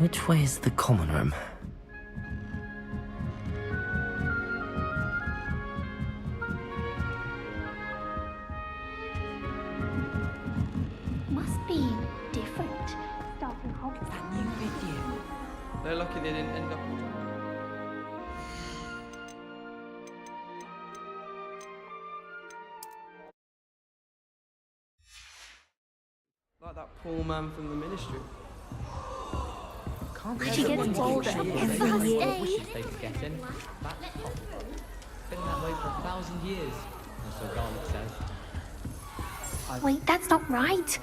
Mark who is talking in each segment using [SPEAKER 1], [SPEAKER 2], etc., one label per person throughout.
[SPEAKER 1] Which way is the common room?
[SPEAKER 2] Must be different. Starting Hogwats.
[SPEAKER 3] That new video.
[SPEAKER 4] They're lucky they didn't end up. Like that poor man from the ministry.
[SPEAKER 2] She gets bolder every year.
[SPEAKER 3] Wishes they could get in. That's possible. Been that way for 1,000 years, or so Garlic says.
[SPEAKER 2] Wait, that's not right.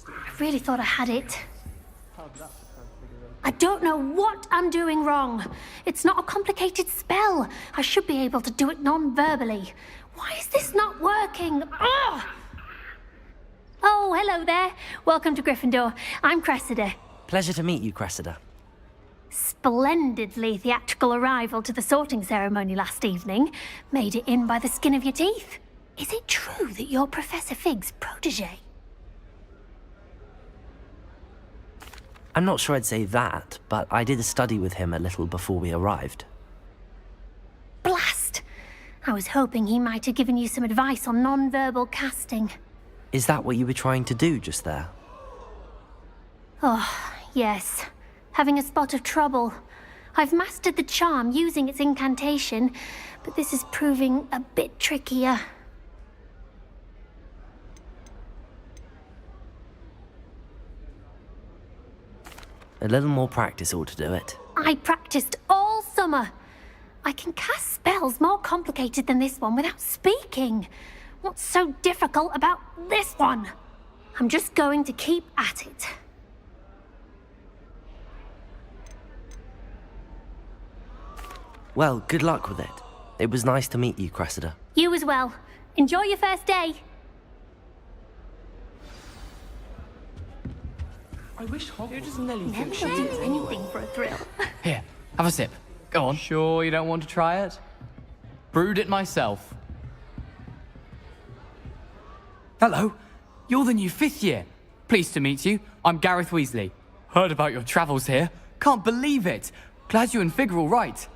[SPEAKER 2] I really thought I had it. I don't know what I'm doing wrong. It's not a complicated spell. I should be able to do it non-verbally. Why is this not working? Ugh! Oh, hello there. Welcome to Gryffindor. I'm Cressida.
[SPEAKER 1] Pleasure to meet you, Cressida.
[SPEAKER 2] Splendidly theatrical arrival to the sorting ceremony last evening. Made it in by the skin of your teeth. Is it true that you're Professor Fig's protege?
[SPEAKER 1] I'm not sure I'd say that, but I did a study with him a little before we arrived.
[SPEAKER 2] Blast! I was hoping he might have given you some advice on non-verbal casting.
[SPEAKER 1] Is that what you were trying to do just there?
[SPEAKER 2] Oh, yes. Having a spot of trouble. I've mastered the charm using its incantation, but this is proving a bit trickier.
[SPEAKER 1] A little more practice ought to do it.
[SPEAKER 2] I practiced all summer. I can cast spells more complicated than this one without speaking. What's so difficult about this one? I'm just going to keep at it.
[SPEAKER 1] Well, good luck with it. It was nice to meet you, Cressida.
[SPEAKER 2] You as well. Enjoy your first day.
[SPEAKER 4] I wish Hogwarts.
[SPEAKER 3] Who does Nelly
[SPEAKER 2] Never
[SPEAKER 3] think she
[SPEAKER 2] do
[SPEAKER 3] is?
[SPEAKER 2] anything for a thrill.
[SPEAKER 3] Here, have a sip. Go on. Sure you don't want to try it? Brewed it myself. Hello, you're the new 5th year. Pleased to meet you. I'm Gareth Weasley. Heard about your travels here. Can't believe it. Glad you and Fig are all right.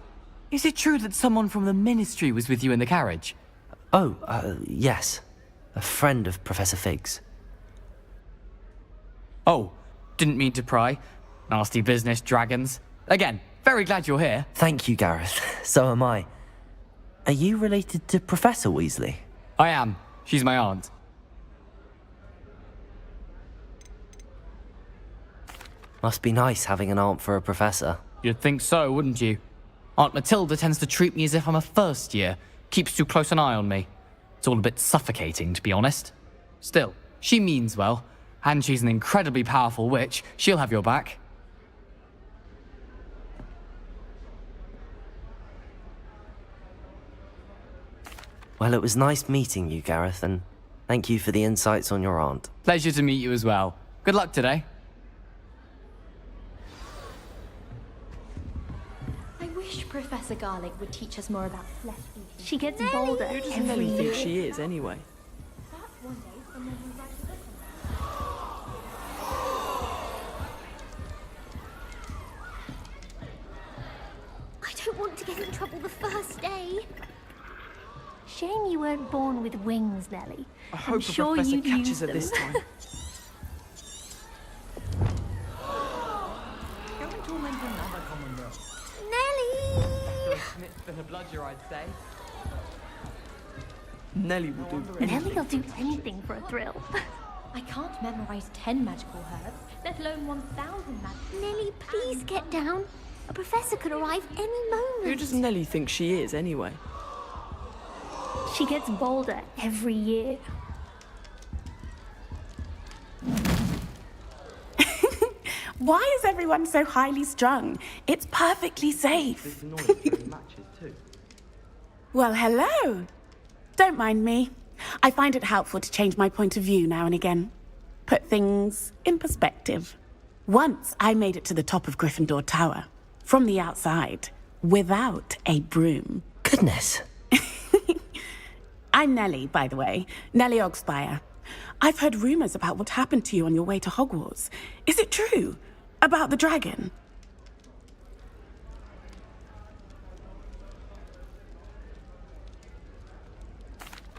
[SPEAKER 3] Is it true that someone from the ministry was with you in the carriage?
[SPEAKER 1] Oh, yes. A friend of Professor Fig's.
[SPEAKER 3] Oh, didn't mean to pry. Nasty business, dragons. Again, very glad you're here.
[SPEAKER 1] Thank you, Gareth. So am I. Are you related to Professor Weasley?
[SPEAKER 3] I am. She's my aunt.
[SPEAKER 1] Must be nice having an aunt for a professor.
[SPEAKER 3] You'd think so, wouldn't you? Aunt Matilda tends to treat me as if I'm a first year. Keeps too close an eye on me. It's all a bit suffocating, to be honest. Still, she means well. And she's an incredibly powerful witch. She'll have your back.
[SPEAKER 1] Well, it was nice meeting you, Gareth, and thank you for the insights on your aunt.
[SPEAKER 3] Pleasure to meet you as well. Good luck today.
[SPEAKER 5] I wish Professor Garlic would teach us more about flesh eating.
[SPEAKER 2] She gets bolder every year.
[SPEAKER 4] She is anyway.
[SPEAKER 5] Perhaps one day someone will write a book on that. I don't want to get in trouble the first day.
[SPEAKER 2] Shame you weren't born with wings, Nelly.
[SPEAKER 4] I
[SPEAKER 2] I'm
[SPEAKER 4] hope
[SPEAKER 2] sure
[SPEAKER 4] the professor
[SPEAKER 2] you'd
[SPEAKER 4] catches
[SPEAKER 2] use
[SPEAKER 4] her
[SPEAKER 2] them.
[SPEAKER 4] this time. Don't torment another common girl.
[SPEAKER 5] Nelly!
[SPEAKER 3] Snitch than a bludger, I'd say.
[SPEAKER 4] Nelly will do.
[SPEAKER 2] Nelly'll do anything for a thrill.
[SPEAKER 5] I can't memorize 10 magical herbs, let alone 1,000 magical. Nelly, please get down. A professor could arrive any moment.
[SPEAKER 4] Who does Nelly think she is anyway?
[SPEAKER 2] She gets bolder every year.
[SPEAKER 6] Why is everyone so highly strung? It's perfectly safe. Well, hello. Don't mind me. I find it helpful to change my point of view now and again. Put things in perspective. Once I made it to the top of Gryffindor Tower, from the outside, without a broom.
[SPEAKER 1] Goodness.
[SPEAKER 6] I'm Nellie, by the way. Nellie Ogspire. I've heard rumors about what happened to you on your way to Hogwarts. Is it true? About the dragon?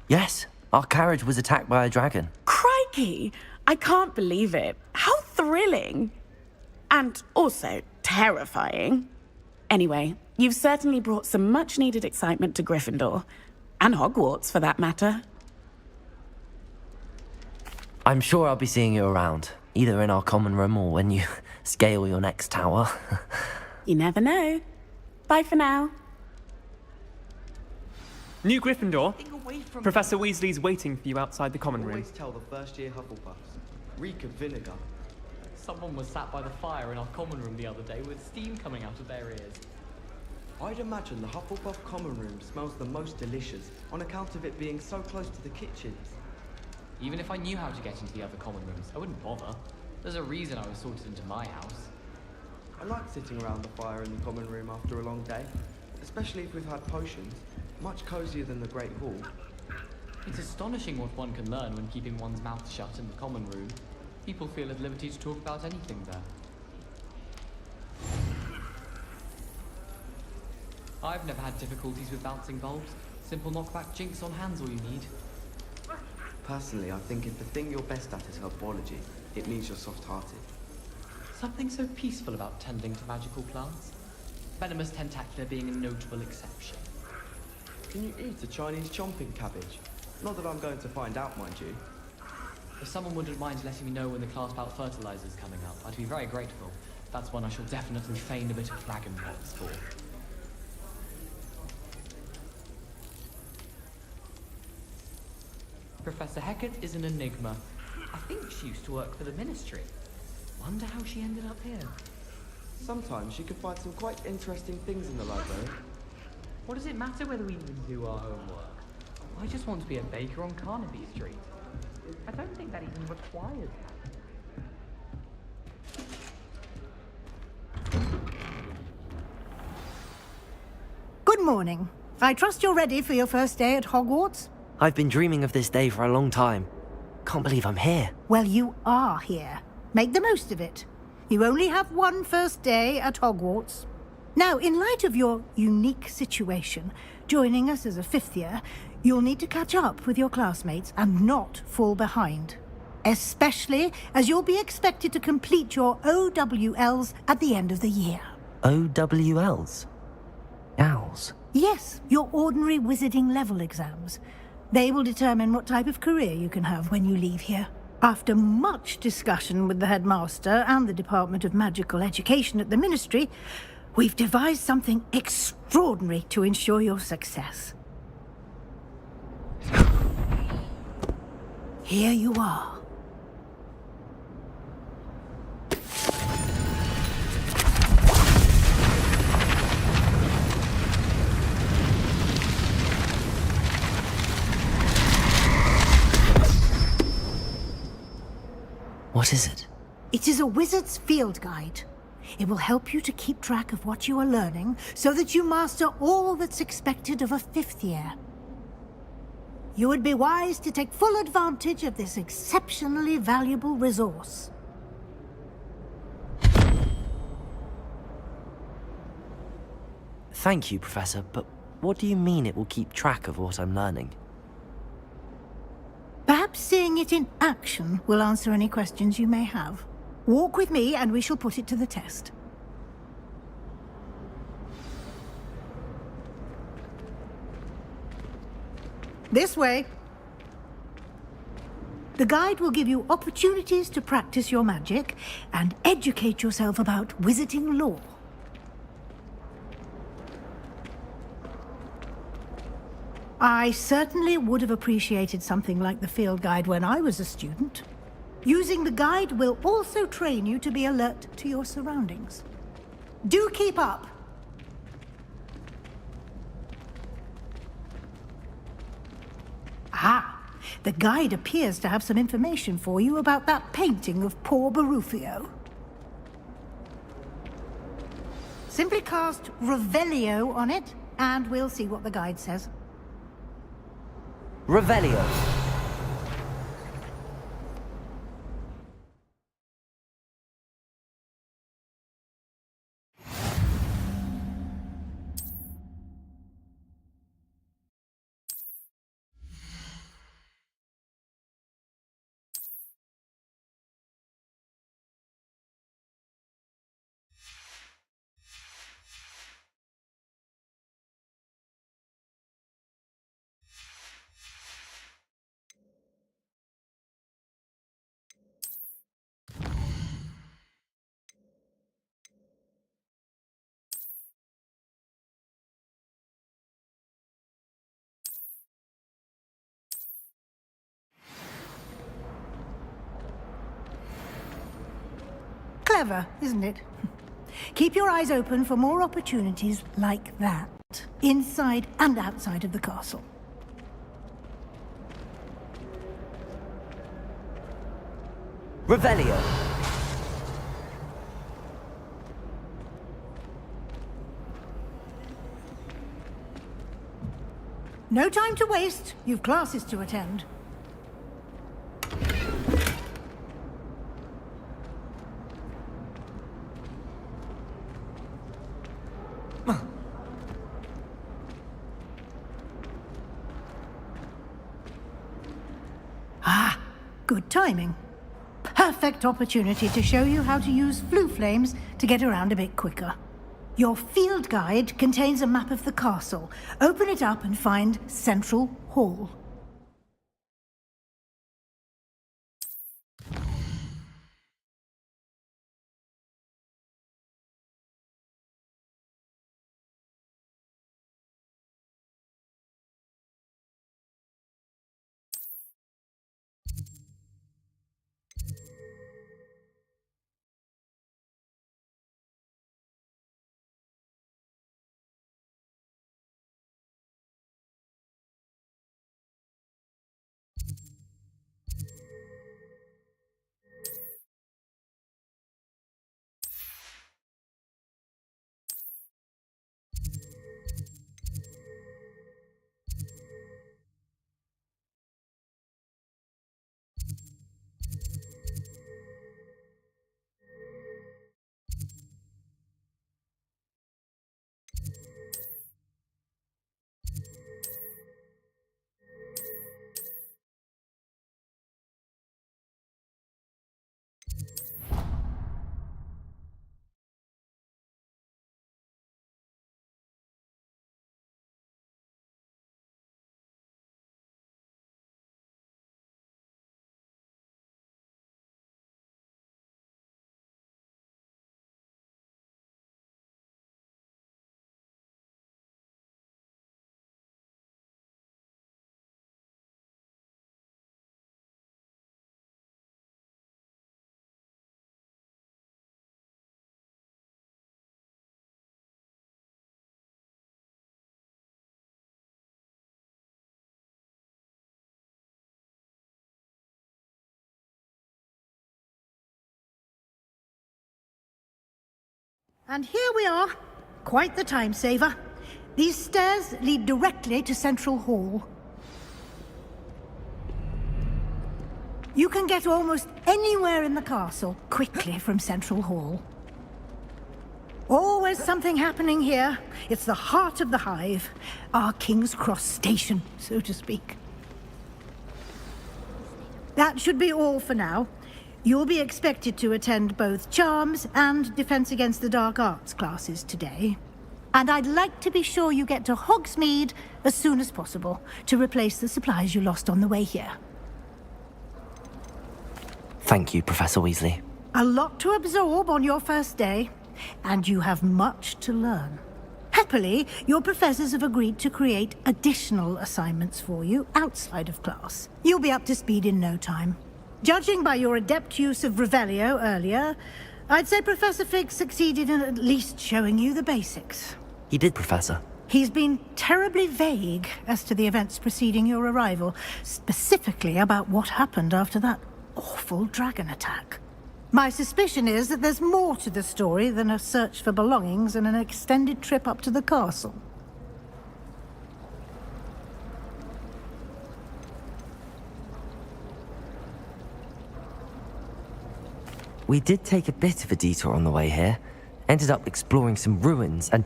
[SPEAKER 1] Yes, our carriage was attacked by a dragon.
[SPEAKER 6] Crikey! I can't believe it. How thrilling! And also terrifying. Anyway, you've certainly brought some much-needed excitement to Gryffindor. And Hogwarts, for that matter.
[SPEAKER 1] I'm sure I'll be seeing you around, either in our common room or when you scale your next tower.
[SPEAKER 6] You never know. Bye for now.
[SPEAKER 7] New Gryffindor. Professor Weasley's waiting for you outside the common room.
[SPEAKER 8] Always tell the first-year Hufflepuffs. Reek of vinegar.
[SPEAKER 3] Someone was sat by the fire in our common room the other day with steam coming out of their ears.
[SPEAKER 8] I'd imagine the Hufflepuff common room smells the most delicious on account of it being so close to the kitchens.
[SPEAKER 3] Even if I knew how to get into the other common rooms, I wouldn't bother. There's a reason I was sorted into my house.
[SPEAKER 8] I like sitting around the fire in the common room after a long day, especially if we've had potions. Much cozier than the Great Hall.
[SPEAKER 3] It's astonishing what one can learn when keeping one's mouth shut in the common room. People feel at liberty to talk about anything there. I've never had difficulties with bouncing bulbs. Simple knockback jinx on hand's all you need.
[SPEAKER 8] Personally, I think if the thing you're best at is herbology, it means you're soft-hearted.
[SPEAKER 3] Something so peaceful about tending to magical plants. Venomous tentacular being a notable exception.
[SPEAKER 8] Can you eat a Chinese chomping cabbage? Not that I'm going to find out, mind you.
[SPEAKER 3] If someone wouldn't mind letting me know when the class bout fertilizer's coming up, I'd be very grateful. That's one I shall definitely feign a bit of dragon pox for. Professor Hecat is an enigma. I think she used to work for the Ministry. Wonder how she ended up here.
[SPEAKER 8] Sometimes you can find some quite interesting things in the library.
[SPEAKER 3] What does it matter whether we even do our homework? I just want to be a baker on Carnaby Street. I don't think that even requires that.
[SPEAKER 9] Good morning. I trust you're ready for your first day at Hogwarts?
[SPEAKER 1] I've been dreaming of this day for a long time. Can't believe I'm here.
[SPEAKER 9] Well, you are here. Make the most of it. You only have one first day at Hogwarts. Now, in light of your unique situation, joining us as a fifth year, you'll need to catch up with your classmates and not fall behind. Especially as you'll be expected to complete your OWLs at the end of the year.
[SPEAKER 1] OWLs? Owls?
[SPEAKER 9] Yes, your ordinary wizarding level exams. They will determine what type of career you can have when you leave here. After much discussion with the headmaster and the Department of Magical Education at the Ministry, we've devised something extraordinary to ensure your success. Here you are.
[SPEAKER 1] What is it?
[SPEAKER 9] It is a wizard's field guide. It will help you to keep track of what you are learning so that you master all that's expected of a fifth year. You would be wise to take full advantage of this exceptionally valuable resource.
[SPEAKER 1] Thank you, Professor, but what do you mean it will keep track of what I'm learning?
[SPEAKER 9] Perhaps seeing it in action will answer any questions you may have. Walk with me and we shall put it to the test. This way. The guide will give you opportunities to practice your magic and educate yourself about wizarding lore. I certainly would have appreciated something like the field guide when I was a student. Using the guide will also train you to be alert to your surroundings. Do keep up! Ah, the guide appears to have some information for you about that painting of poor Barufio. Simply cast Revelio on it, and we'll see what the guide says.
[SPEAKER 1] Revelio.
[SPEAKER 9] Clever, isn't it? Keep your eyes open for more opportunities like that, inside and outside of the castle.
[SPEAKER 1] Revelio.
[SPEAKER 9] No time to waste. You've classes to attend. Ah, good timing. Perfect opportunity to show you how to use flue flames to get around a bit quicker. Your field guide contains a map of the castle. Open it up and find Central Hall. And here we are. Quite the time saver. These stairs lead directly to Central Hall. You can get almost anywhere in the castle quickly from Central Hall. Always something happening here. It's the heart of the hive. Our King's Cross station, so to speak. That should be all for now. You'll be expected to attend both Charms and Defense Against the Dark Arts classes today. And I'd like to be sure you get to Hogsmeade as soon as possible to replace the supplies you lost on the way here.
[SPEAKER 1] Thank you, Professor Weasley.
[SPEAKER 9] A lot to absorb on your first day, and you have much to learn. Happily, your professors have agreed to create additional assignments for you outside of class. You'll be up to speed in no time. Judging by your adept use of Revelio earlier, I'd say Professor Fig succeeded in at least showing you the basics.
[SPEAKER 1] He did, Professor.
[SPEAKER 9] He's been terribly vague as to the events preceding your arrival, specifically about what happened after that awful dragon attack. My suspicion is that there's more to the story than a search for belongings and an extended trip up to the castle.
[SPEAKER 1] We did take a bit of a detour on the way here. Ended up exploring some ruins, and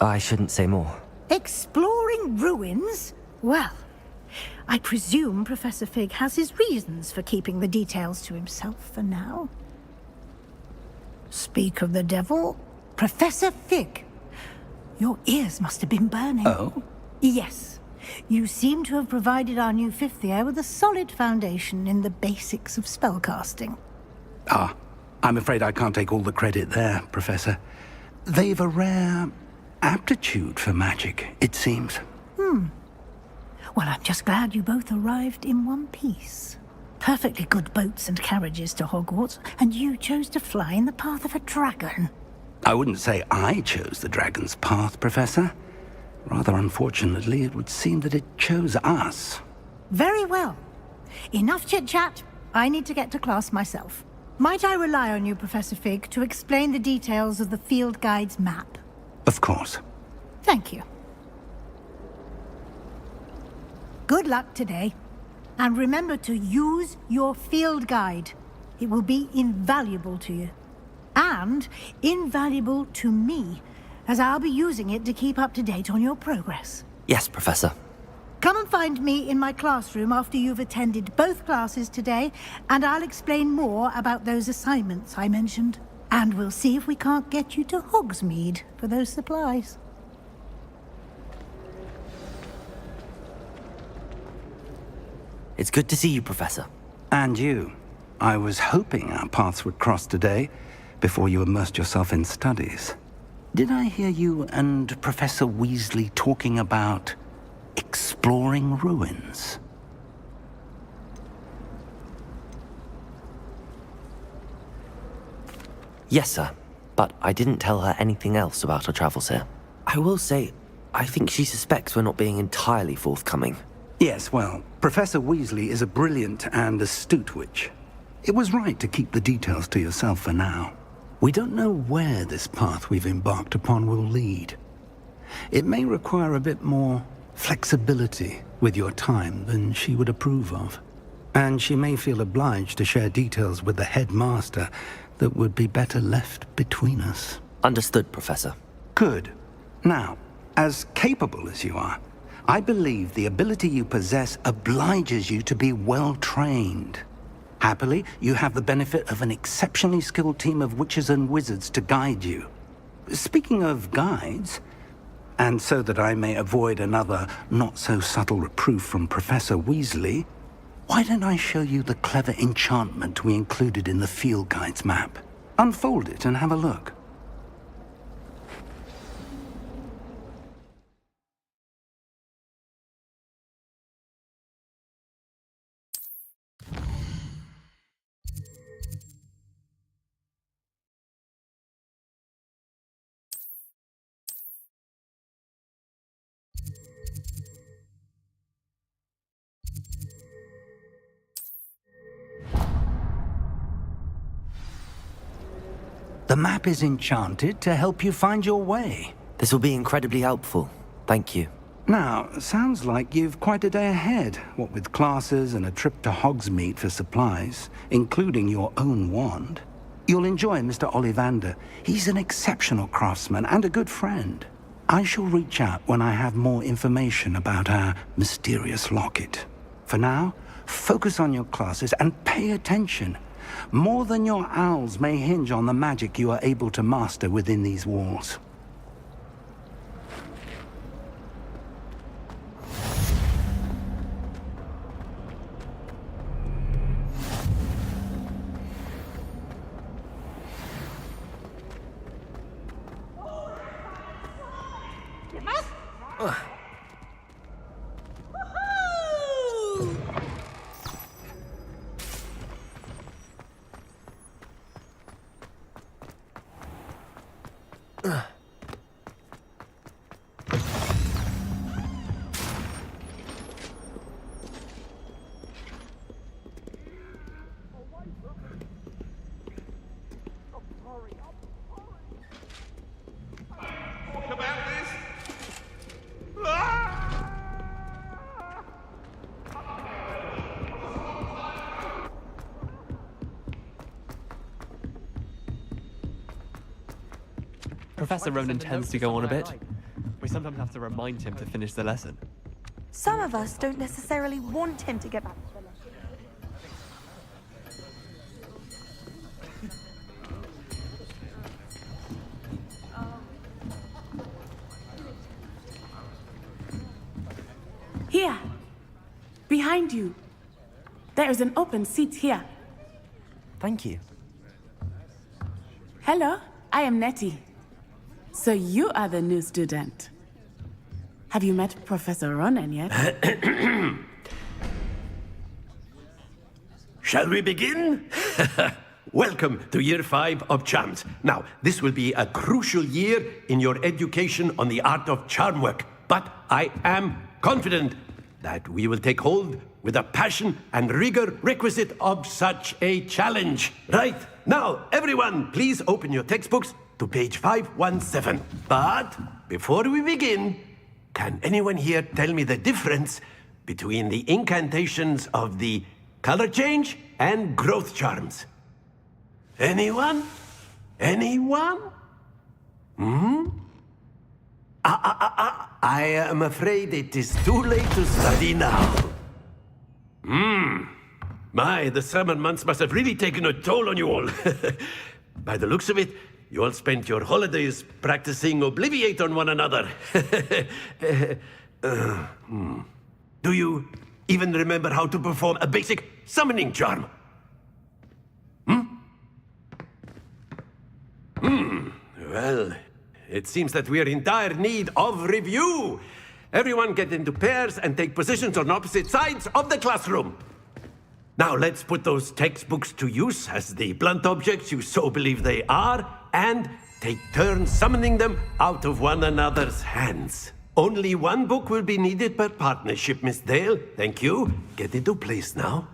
[SPEAKER 1] I shouldn't say more.
[SPEAKER 9] Exploring ruins? Well, I presume Professor Fig has his reasons for keeping the details to himself for now. Speak of the devil, Professor Fig. Your ears must have been burning.
[SPEAKER 10] Oh?
[SPEAKER 9] Yes. You seem to have provided our new fifth year with a solid foundation in the basics of spellcasting.
[SPEAKER 10] Ah, I'm afraid I can't take all the credit there, Professor. They've a rare aptitude for magic, it seems.
[SPEAKER 9] Well, I'm just glad you both arrived in one piece. perfectly good boats and carriages to Hogwarts, and you chose to fly in the path of a dragon.
[SPEAKER 10] I wouldn't say I chose the dragon's path, Professor. Rather unfortunately, it would seem that it chose us.
[SPEAKER 9] Very well. Enough chit-chat. I need to get to class myself. Might I rely on you, Professor Fig, to explain the details of the field guide's map?
[SPEAKER 10] Of course.
[SPEAKER 9] Thank you. Good luck today. And remember to use your field guide. It will be invaluable to you. And invaluable to me, as I'll be using it to keep up to date on your progress.
[SPEAKER 1] Yes, Professor.
[SPEAKER 9] Come and find me in my classroom after you've attended both classes today, and I'll explain more about those assignments I mentioned. And we'll see if we can't get you to Hogsmeade for those supplies.
[SPEAKER 1] It's good to see you, Professor.
[SPEAKER 10] And you. I was hoping our paths would cross today, before you immersed yourself in studies. Did I hear you and Professor Weasley talking about exploring ruins?
[SPEAKER 1] Yes, sir. But I didn't tell her anything else about our travels here. I will say, I think she suspects we're not being entirely forthcoming.
[SPEAKER 10] Yes, well, Professor Weasley is a brilliant and astute witch. It was right to keep the details to yourself for now. We don't know where this path we've embarked upon will lead. It may require a bit more flexibility with your time than she would approve of. And she may feel obliged to share details with the headmaster that would be better left between us.
[SPEAKER 1] Understood, Professor.
[SPEAKER 10] Good. Now, as capable as you are, I believe the ability you possess obliges you to be well trained. Happily, you have the benefit of an exceptionally skilled team of witches and wizards to guide you. Speaking of guides, and so that I may avoid another not-so-subtle reproof from Professor Weasley, why don't I show you the clever enchantment we included in the field guide's map? Unfold it and have a look. The map is enchanted to help you find your way.
[SPEAKER 1] This will be incredibly helpful. Thank you.
[SPEAKER 10] Now, sounds like you've quite a day ahead, what with classes and a trip to Hogsmeade for supplies, including your own wand. You'll enjoy Mr. Ollivander. He's an exceptional craftsman and a good friend. I shall reach out when I have more information about our mysterious locket. For now, focus on your classes and pay attention. More than your owls may hinge on the magic you are able to master within these walls.
[SPEAKER 7] Professor Ronan tends to go on a bit. We sometimes have to remind him to finish the lesson.
[SPEAKER 11] Some of us don't necessarily want him to get back to the lesson.
[SPEAKER 6] Here. Behind you. There is an open seat here.
[SPEAKER 1] Thank you.
[SPEAKER 6] Hello, I am Nettie. So you are the new student. Have you met Professor Ronan yet?
[SPEAKER 12] Shall we begin? Welcome to Year 5 of Charms. Now, this will be a crucial year in your education on the art of charm work, but I am confident that we will take hold with the passion and rigor requisite of such a challenge. Right, now, everyone, please open your textbooks to page 517. But before we begin, can anyone here tell me the difference between the incantations of the color change and growth charms? Anyone? Anyone? I am afraid it is too late to study now. My, the summer months must have really taken a toll on you all. By the looks of it, you all spent your holidays practicing Obliviate on one another. Do you even remember how to perform a basic summoning charm? Well, it seems that we are in dire need of review. Everyone get into pairs and take positions on opposite sides of the classroom. Now let's put those textbooks to use as the blunt objects you so believe they are, and take turns summoning them out of one another's hands. Only one book will be needed per partnership, Miss Dale. Thank you. Get into place now.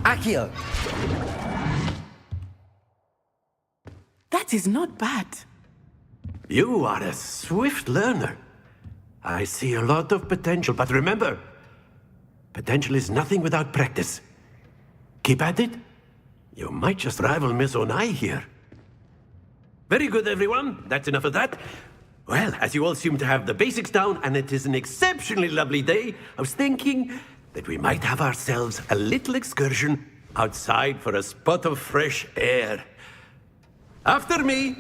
[SPEAKER 1] Accio!
[SPEAKER 6] That is not bad.
[SPEAKER 12] You are a swift learner. I see a lot of potential, but remember, potential is nothing without practice. Keep at it. You might just rival Miss Onai here. Very good, everyone. That's enough of that. Well, as you all seem to have the basics down, and it is an exceptionally lovely day, I was thinking that we might have ourselves a little excursion outside for a spot of fresh air. After me!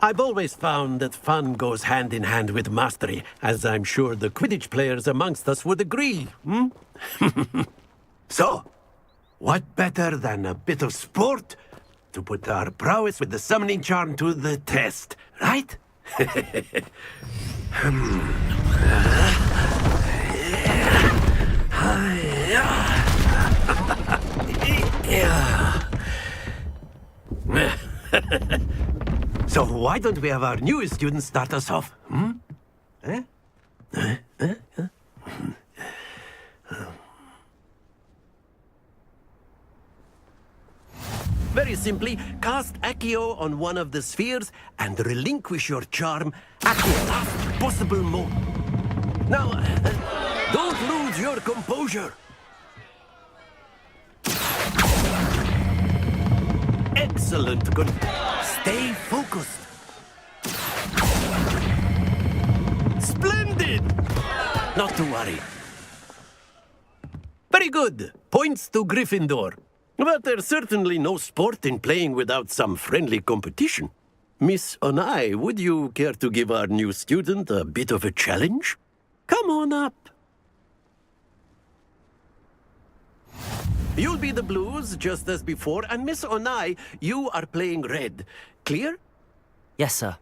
[SPEAKER 12] I've always found that fun goes hand in hand with mastery, as I'm sure the Quidditch players amongst us would agree, So, what better than a bit of sport to put our prowess with the summoning charm to the test, right? So why don't we have our newest student start us off? Very simply, cast Accio on one of the spheres and relinquish your charm at the last possible moment. Now, don't lose your composure. Excellent. Good. Stay focused. Splendid! Not to worry. Very good. Points to Gryffindor. But there's certainly no sport in playing without some friendly competition. Miss Onai, would you care to give our new student a bit of a challenge? Come on up. You'll be the blues, just as before, and Miss Onai, you are playing red. Clear?
[SPEAKER 1] Yes, sir.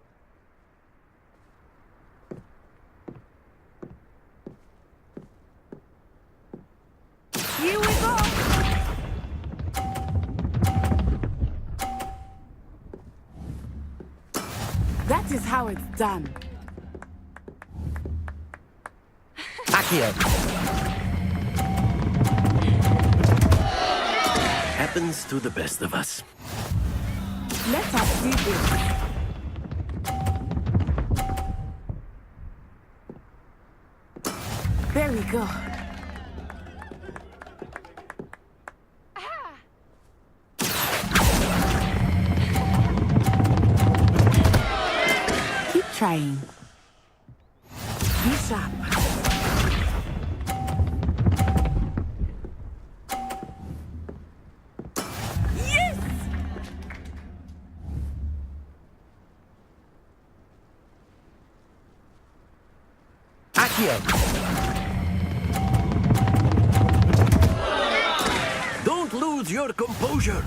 [SPEAKER 6] Here we go! That is how it's done.
[SPEAKER 1] Accio!
[SPEAKER 12] Happens to the best of us.
[SPEAKER 6] Let us see this. There we go. Keep trying. Be sharp. Yes!
[SPEAKER 1] Accio!
[SPEAKER 12] Don't lose your composure.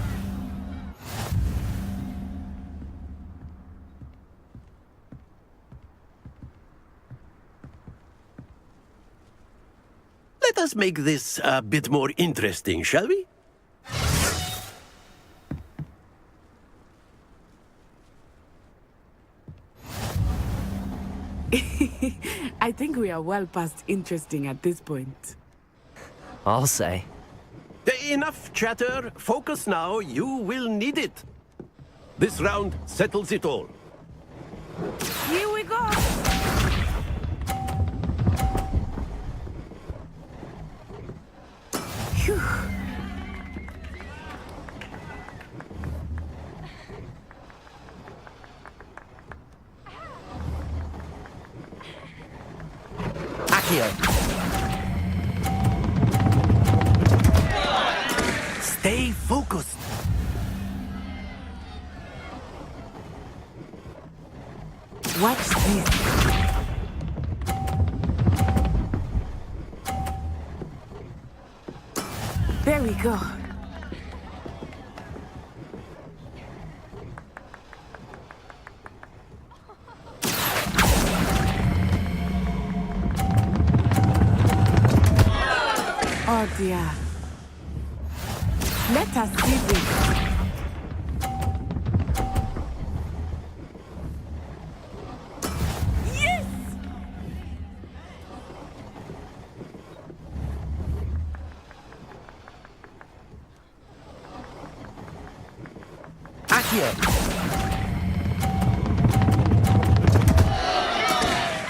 [SPEAKER 12] Let us make this a bit more interesting, shall we?
[SPEAKER 6] I think we are well past interesting at this point.
[SPEAKER 1] I'll say.
[SPEAKER 12] Enough chatter. Focus now. You will need it. This round settles it all.
[SPEAKER 6] Here we go! Phew.
[SPEAKER 1] Accio!
[SPEAKER 12] Stay focused.
[SPEAKER 6] Watch this. There we go. Oh dear. Let us see this. Yes!
[SPEAKER 1] Accio!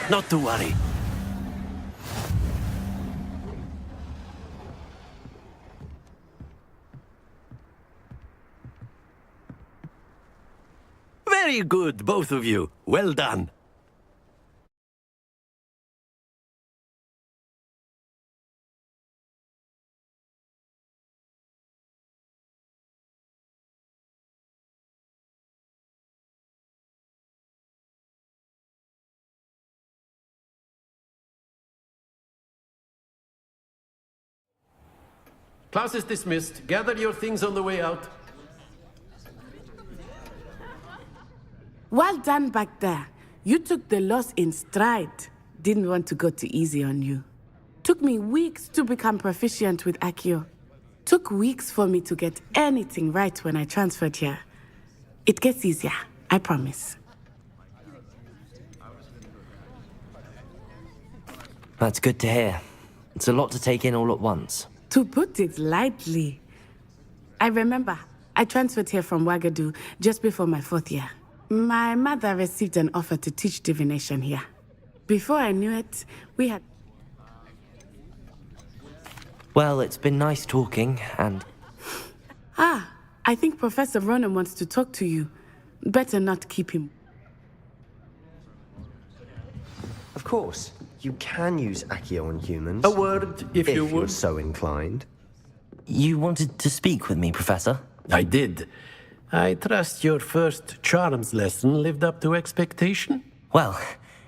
[SPEAKER 12] Not to worry. Very good, both of you. Well done. Class is dismissed. Gather your things on the way out.
[SPEAKER 6] Well done back there. You took the loss in stride. Didn't want to go too easy on you. Took me weeks to become proficient with Accio. Took weeks for me to get anything right when I transferred here. It gets easier, I promise.
[SPEAKER 1] That's good to hear. It's a lot to take in all at once.
[SPEAKER 6] To put it lightly. I remember, I transferred here from Wagadu just before my 4th year. My mother received an offer to teach divination here. Before I knew it, we had...
[SPEAKER 1] Well, it's been nice talking, and...
[SPEAKER 6] Ah, I think Professor Rono wants to talk to you. Better not keep him.
[SPEAKER 13] Of course, you can use Accio on humans.
[SPEAKER 12] A word, if you
[SPEAKER 13] you're
[SPEAKER 12] would.
[SPEAKER 13] so inclined.
[SPEAKER 1] You wanted to speak with me, Professor?
[SPEAKER 12] I did. I trust your first charms lesson lived up to expectation?
[SPEAKER 1] Well,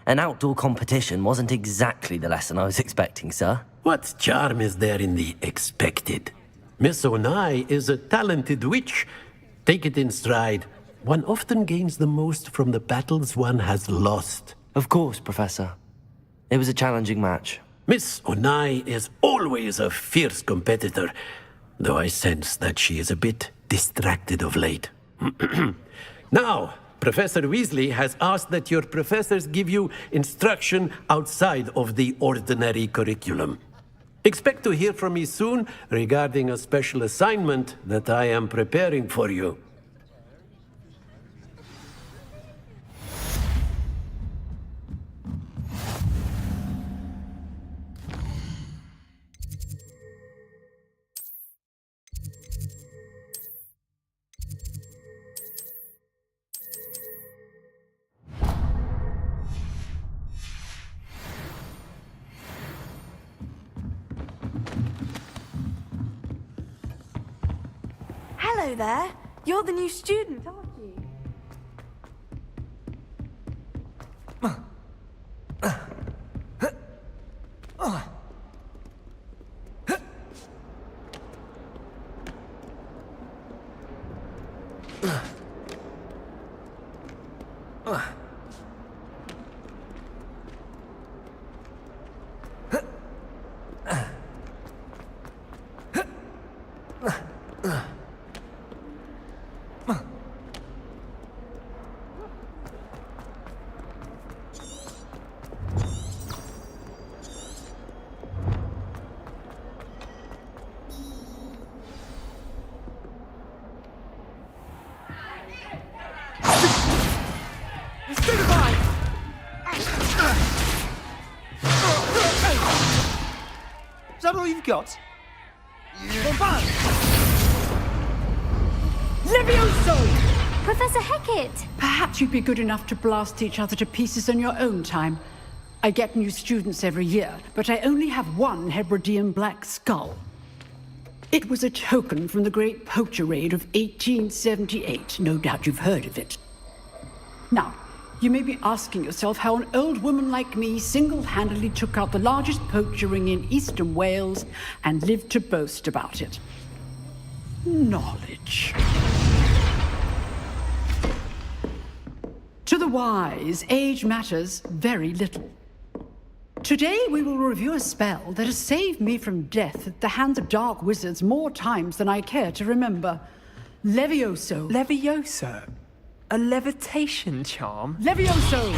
[SPEAKER 1] an outdoor competition wasn't exactly the lesson I was expecting, sir.
[SPEAKER 12] What charm is there in the expected? Miss Onai is a talented witch. Take it in stride. One often gains the most from the battles one has lost.
[SPEAKER 1] Of course, Professor. It was a challenging match.
[SPEAKER 12] Miss Onai is always a fierce competitor, though I sense that she is a bit distracted of late. Now, Professor Weasley has asked that your professors give you instruction outside of the ordinary curriculum. Expect to hear from me soon regarding a special assignment that I am preparing for you.
[SPEAKER 11] Hello there. You're the new student, aren't you?
[SPEAKER 14] Is that all you've got?
[SPEAKER 15] Levioso!
[SPEAKER 2] Professor Hecat!
[SPEAKER 15] Perhaps you'd be good enough to blast each other to pieces on your own time. I get new students every year, but I only have one Hebridean black skull. It was a token from the Great Poacher Raid of 1878. No doubt you've heard of it. Now, you may be asking yourself how an old woman like me single-handedly took out the largest poacher ring in eastern Wales and lived to boast about it. Knowledge. To the wise, age matters very little. Today we will review a spell that has saved me from death at the hands of dark wizards more times than I care to remember. Levioso.
[SPEAKER 7] Levioso? A levitation charm?
[SPEAKER 15] Levioso!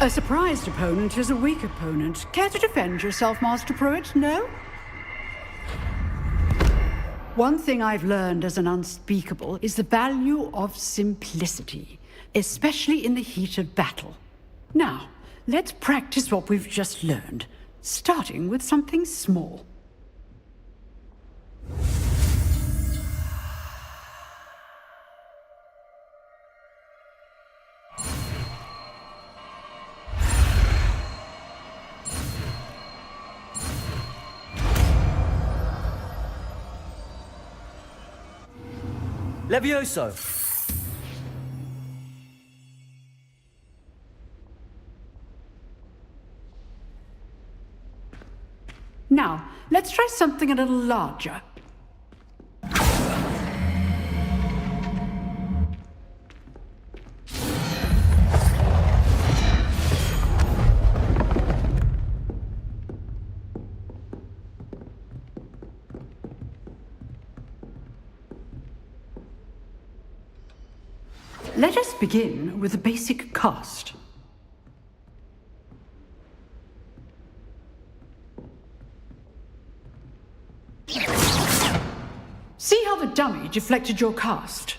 [SPEAKER 15] A surprised opponent is a weak opponent. Care to defend yourself, Master Pruitt? No? One thing I've learned as an unspeakable is the value of simplicity, especially in the heat of battle. Now, let's practice what we've just learned, starting with something small.
[SPEAKER 14] Levioso!
[SPEAKER 15] Now, let's try something a little larger. Let us begin with the basic cast. See how the dummy deflected your cast?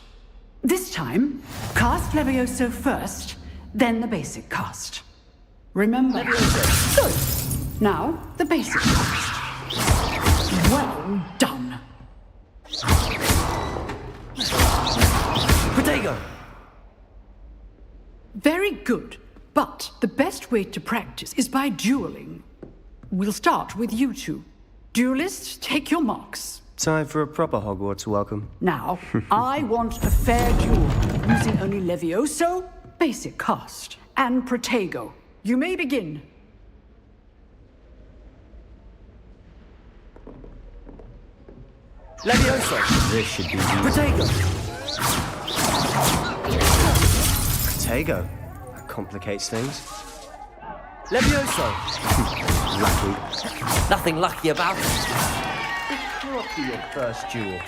[SPEAKER 15] This time, cast Levioso first, then the basic cast. Remember? Good. Now, the basic cast. Well done.
[SPEAKER 14] Protego!
[SPEAKER 15] Very good. But the best way to practice is by dueling. We'll start with you two. Duelists, take your marks.
[SPEAKER 13] Time for a proper Hogwarts welcome.
[SPEAKER 15] Now, I want a fair duel, using only Levioso, basic cast, and Protego. You may begin.
[SPEAKER 13] Levioso! This should be easy.
[SPEAKER 1] Protego!
[SPEAKER 13] Protego. That complicates things.
[SPEAKER 1] Levioso!
[SPEAKER 13] Lucky.
[SPEAKER 1] Nothing lucky about it.
[SPEAKER 13] It can't be your first duel.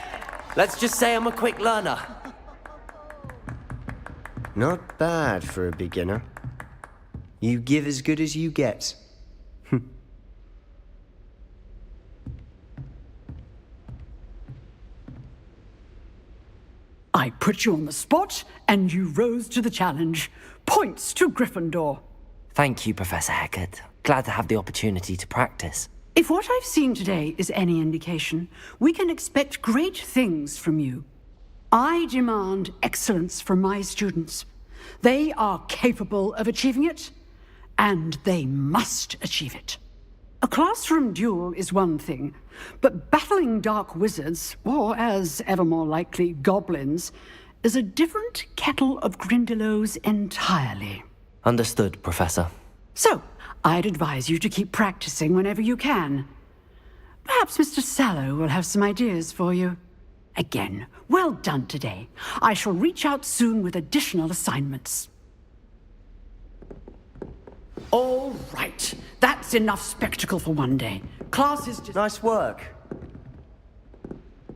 [SPEAKER 1] Let's just say I'm a quick learner.
[SPEAKER 13] Not bad for a beginner. You give as good as you get.
[SPEAKER 15] I put you on the spot, and you rose to the challenge. Points to Gryffindor.
[SPEAKER 1] Thank you, Professor Hecat. Glad to have the opportunity to practice.
[SPEAKER 15] If what I've seen today is any indication, we can expect great things from you. I demand excellence from my students. They are capable of achieving it, and they must achieve it. A classroom duel is one thing, but battling dark wizards, or as ever more likely, goblins, is a different kettle of Grindylows entirely.
[SPEAKER 1] Understood, Professor.
[SPEAKER 15] So, I'd advise you to keep practicing whenever you can. Perhaps Mr. Sallow will have some ideas for you. Again, well done today. I shall reach out soon with additional assignments. All right. That's enough spectacle for one day. Class is just...
[SPEAKER 13] Nice work.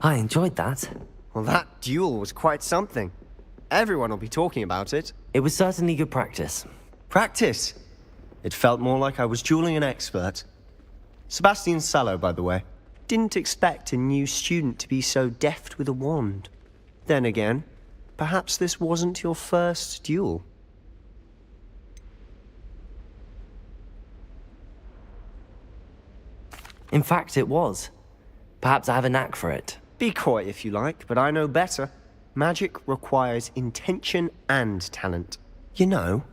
[SPEAKER 1] I enjoyed that.
[SPEAKER 13] Well, that duel was quite something. Everyone will be talking about it.
[SPEAKER 1] It was certainly good practice.
[SPEAKER 13] Practice? It felt more like I was dueling an expert. Sebastian Sallow, by the way. Didn't expect a new student to be so deft with a wand. Then again, perhaps this wasn't your first duel.
[SPEAKER 1] In fact, it was. Perhaps I have a knack for it.
[SPEAKER 13] Be coy if you like, but I know better. Magic requires intention and talent. You know,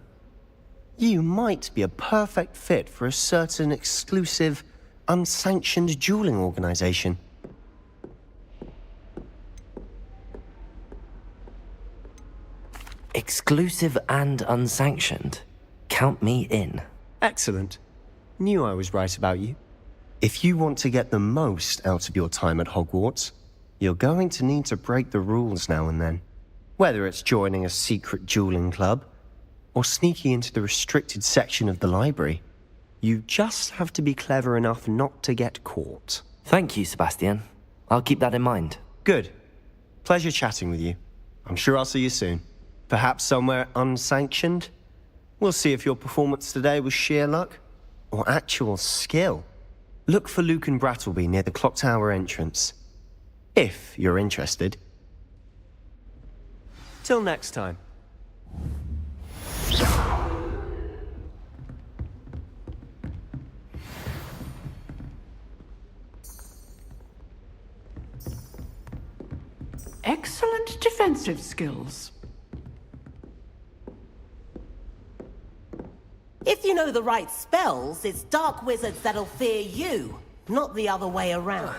[SPEAKER 13] you might be a perfect fit for a certain exclusive, unsanctioned dueling organization.
[SPEAKER 1] Exclusive and unsanctioned. Count me in.
[SPEAKER 13] Excellent. Knew I was right about you. If you want to get the most out of your time at Hogwarts, you're going to need to break the rules now and then. Whether it's joining a secret dueling club, or sneaking into the restricted section of the library, you just have to be clever enough not to get caught.
[SPEAKER 1] Thank you, Sebastian. I'll keep that in mind.
[SPEAKER 13] Good. Pleasure chatting with you. I'm sure I'll see you soon. Perhaps somewhere unsanctioned? We'll see if your performance today was sheer luck, or actual skill. Look for Luke and Brattleby near the clock tower entrance. If you're interested. Till next time.
[SPEAKER 15] Excellent defensive skills.
[SPEAKER 16] If you know the right spells, it's dark wizards that'll fear you, not the other way around.